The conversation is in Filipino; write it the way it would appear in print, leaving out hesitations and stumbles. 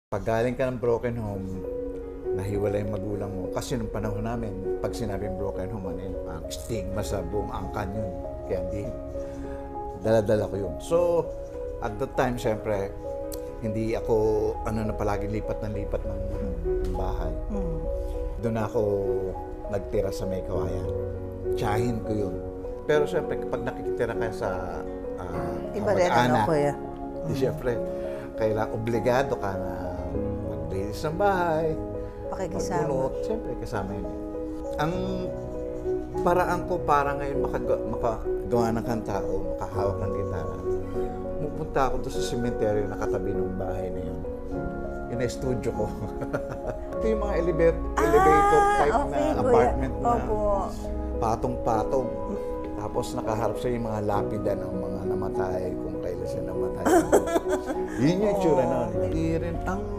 Pag galing ka ng broken home, nahiwalay yung magulang mo. Kasi nung panahon namin, pag sinabing broken home, ano yun, parang stigma sa buong angkan yun. Kaya hindi, dala-dala ko yun. So, at that time, syempre, hindi ako, palagi lipat ng bahay. Doon ako nagtira sa may kawayan. Tsahin ko yun. Pero syempre, kapag nakikitira ka sa Iba rin ano, kuya. di syempre, kailangan obligado ka na maglinis ng bahay, Pakikisama. magbunot, syempre kasama yun. Ang paraan ko para ngayon makagawa ng kanta o makahawak ng gitara, pupunta ako doon sa cemetery na katabi ng bahay na yun. Yun na studio ko. Ito yung mga elevator type okay, na kuya. apartment na Opo. patong-patong. Tapos nakaharap sa yung mga lapida ng mga namatay, kung kailan siya namatay. Yun yung itsura nun. Hindi rin ang